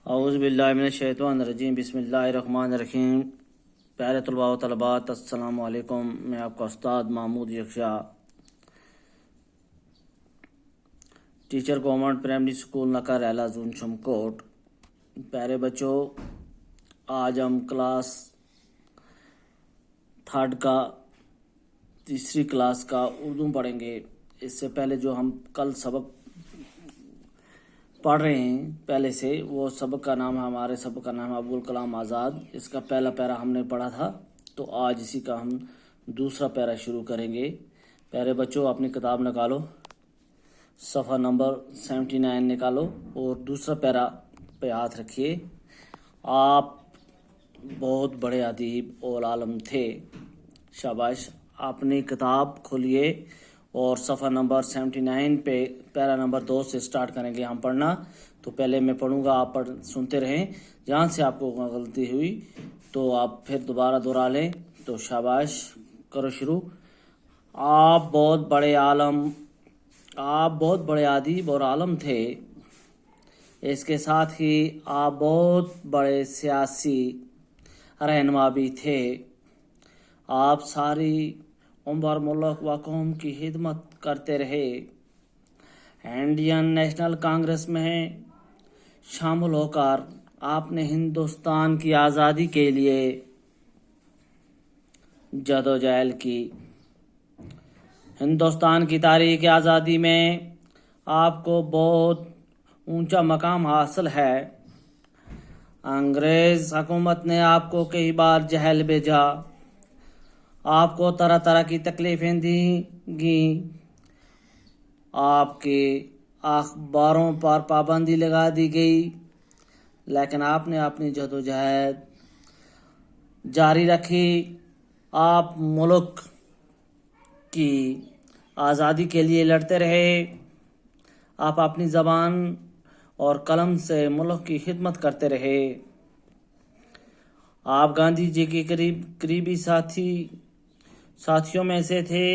اعوذ باللہ من الشیطان الرجیم، بسم اللہ الرحمن الرحیم۔ پیارے طلباء و طلبات، السلام علیکم۔ میں آپ کا استاد محمود یکشا، ٹیچر گورنمنٹ پرائمری اسکول نکا ریلا زون شمکوٹ۔ پیارے بچوں، آج ہم کلاس 3 کا تیسری کلاس کا اردو پڑھیں گے۔ اس سے پہلے جو ہم کل سبق پڑھ رہے ہیں پہلے سے، وہ سبق کا نام ہے، ہمارے سبق کا نام ہے ابوالکلام آزاد۔ اس کا پہلا پیرا ہم نے پڑھا تھا، تو آج اسی کا ہم دوسرا پیرا شروع کریں گے۔ پیارے بچوں، اپنی کتاب نکالو، صفحہ نمبر 79 نکالو اور دوسرا پیرا پہ ہاتھ رکھیے۔ آپ بہت بڑے ادیب اور عالم تھے، شاباش۔ اپنی کتاب کھولیے اور صفحہ نمبر 79 پہ پیرا نمبر 2 سے سٹارٹ کریں گے ہم پڑھنا۔ تو پہلے میں پڑھوں گا، آپ سنتے رہیں۔ جہاں سے آپ کو غلطی ہوئی تو آپ پھر دوبارہ دہرا لیں۔ تو شاباش، کرو شروع۔ آپ بہت بڑے ادیب اور عالم تھے، اس کے ساتھ ہی آپ بہت بڑے سیاسی رہنما بھی تھے۔ آپ ساری عمر ملک و قوم کی خدمت کرتے رہے۔ انڈین نیشنل کانگریس میں شامل ہو کر آپ نے ہندوستان کی آزادی کے لیے جدوجہد کی۔ ہندوستان کی تاریخ آزادی میں آپ کو بہت اونچا مقام حاصل ہے۔ انگریز حکومت نے آپ کو کئی بار جیل بھیجا، آپ کو طرح طرح کی تکلیفیں دی گئیں، آپ کے اخباروں پر پابندی لگا دی گئی، لیکن آپ نے اپنی جدوجہد جاری رکھی۔ آپ ملک کی آزادی کے لیے لڑتے رہے۔ آپ اپنی زبان اور قلم سے ملک کی خدمت کرتے رہے۔ آپ گاندھی جی کے قریبی ساتھیوں میں سے تھے۔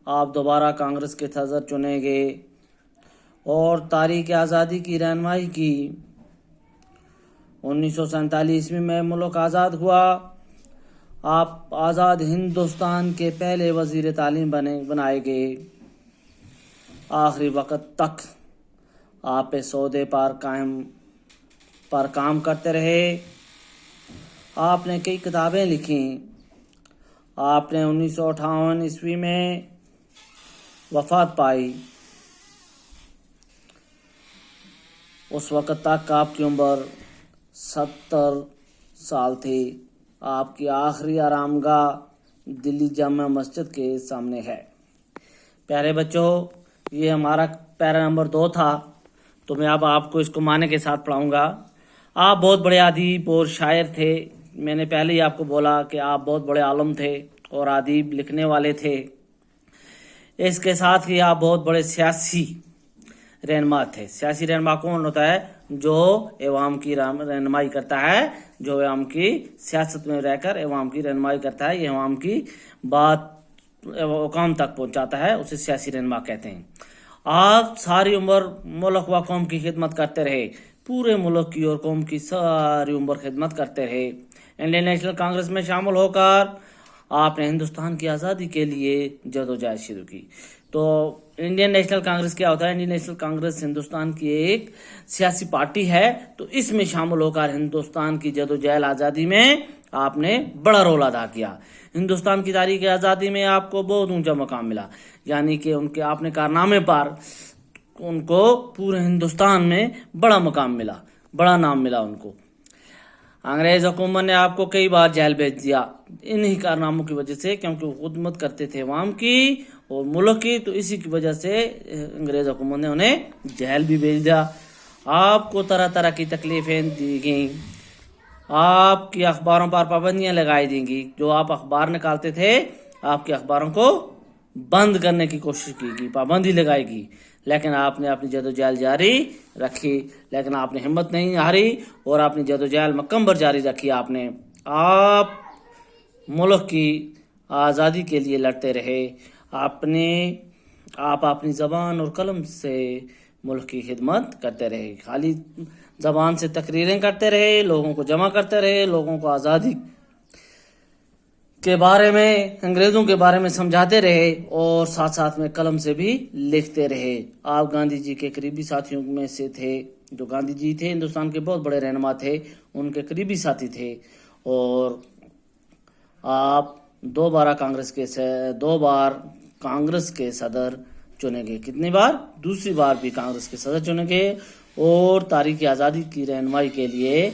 آپ دوبارہ کانگریس کے صدر چنے گئے اور تاریخ آزادی کی رہنمائی کی۔ 1947 عیسوی میں ملک آزاد ہوا۔ آپ آزاد ہندوستان کے پہلے وزیر تعلیم بنائے گئے۔ آخری وقت تک آپ اس عہدے پر کام کرتے رہے۔ آپ نے کئی کتابیں لکھیں۔ آپ نے 1958 عیسوی میں وفات پائی۔ اس وقت تک آپ کی عمر 70 سال تھی۔ آپ کی آخری آرام گاہ دلی جامع مسجد کے سامنے ہے۔ پیارے بچوں، یہ ہمارا پیرا نمبر 2 تھا، تو میں اب آپ کو اس کو معنی کے ساتھ پڑھاؤں گا۔ آپ بہت بڑے ادیب اور شاعر تھے۔ میں نے پہلے ہی آپ کو بولا کہ آپ بہت بڑے عالم تھے اور ادیب لکھنے والے تھے۔ اس کے ساتھ ہی آپ بہت بڑے سیاسی رہنما تھے۔ سیاسی رہنما کون ہوتا ہے؟ جو عوام کی رہنمائی کرتا ہے، جو عوام کی سیاست میں رہ کر عوام کی رہنمائی کرتا ہے، یہ عوام کی بات عوام تک پہنچاتا ہے، اسے سیاسی رہنما کہتے ہیں۔ آپ ساری عمر ملک و قوم کی خدمت کرتے رہے، پورے ملک کی اور قوم کی ساری عمر خدمت کرتے رہے۔ انڈین نیشنل کانگریس میں شامل ہو کر آپ نے ہندوستان کی آزادی کے لیے جدوجہد شروع کی۔ تو انڈین نیشنل کانگریس کیا ہوتا ہے؟ انڈین نیشنل کانگریس ہندوستان کی ایک سیاسی پارٹی ہے، تو اس میں شامل ہو کر ہندوستان کی جدوجہد آزادی میں آپ نے بڑا رول ادا کیا۔ ہندوستان کی تاریخ آزادی میں آپ کو بہت اونچا مقام ملا، یعنی کہ آپ نے کارنامے پر ان کو پورے ہندوستان میں بڑا مقام ملا، بڑا نام ملا ان کو۔ انگریز حکومت نے آپ کو کئی بار جیل بھیج دیا انہی کارناموں کی وجہ سے، کیونکہ وہ خدمت کرتے تھے عوام کی اور ملک کی، تو اسی کی وجہ سے انگریز حکومت نے انہیں جیل بھی بھیج دیا۔ آپ کو طرح طرح کی تکلیفیں دی گئیں، آپ کی اخباروں پر پابندیاں لگائی دی گئی۔ جو آپ اخبار نکالتے تھے، آپ کے اخباروں کو بند کرنے کی کوشش کی گئی، پابندی لگائی گئی، لیکن آپ نے اپنی جدوجہد جاری رکھی، لیکن آپ نے ہمت نہیں ہاری اور اپنی جدوجہد مکمل جاری رکھی۔ آپ ملک کی آزادی کے لیے لڑتے رہے۔ آپ اپنی زبان اور قلم سے ملک کی خدمت کرتے رہے. خالی زبان سے تقریریں کرتے رہے, لوگوں کو جمع کرتے رہے, لوگوں کو آزادی کے بارے میں, انگریزوں کے بارے میں سمجھاتے رہے, اور ساتھ ساتھ میں قلم سے بھی لکھتے رہے. آپ گاندھی جی کے قریبی ساتھیوں میں سے تھے. جو گاندھی جی تھے ہندوستان کے بہت بڑے رہنما تھے, ان کے قریبی ساتھی تھے. اور آپ دو بار کانگریس کے صدر چنے گئے. کتنی بار؟ دوسری بار بھی کانگریس کے صدر چنے گئے, اور تاریخ آزادی کی رہنمائی کے لیے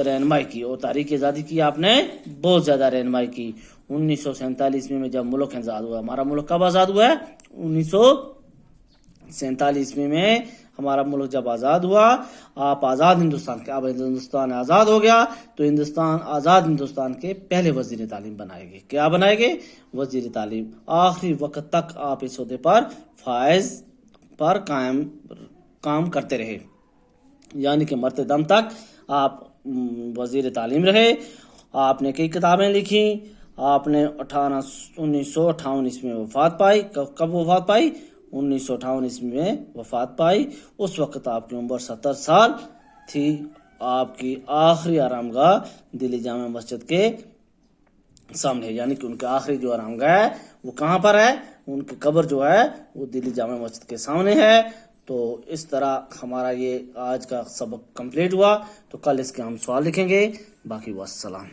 رہنمائی کی. اور تاریخ آزادی کی آپ نے بہت زیادہ رہنمائی کی. 1947 میں جب ملک آزاد ہوا, ہمارا ملک کب آزاد ہوا ہے؟ 1947 میں ہمارا ملک جب آزاد ہوا, آپ آزاد ہندوستان کے, اب ہندوستان آزاد ہو گیا تو آزاد ہندوستان کے پہلے وزیر تعلیم بنائے گے. کیا بنائے گے؟ وزیر تعلیم. آخری وقت تک آپ اس عہدے پر فائز پر کام کرتے رہے, یعنی کہ مرتے دم تک آپ وزیر تعلیم رہے. آپ نے کئی کتابیں لکھی. آپ نے 1958 میں وفات پائی. کب وفات پائی؟ 1958 میں وفات پائی. اس وقت آپ کی عمر 70 سال تھی. آپ کی آخری آرام گاہ دلی جامع مسجد کے سامنے, یعنی کہ ان کے آخری جو آرام گاہ ہے وہ کہاں پر ہے؟ ان کی قبر جو ہے وہ دلی جامع مسجد کے سامنے ہے. تو اس طرح ہمارا یہ آج کا سبق کمپلیٹ ہوا. تو کل اس کے ہم سوال لکھیں گے. باقی والسلام.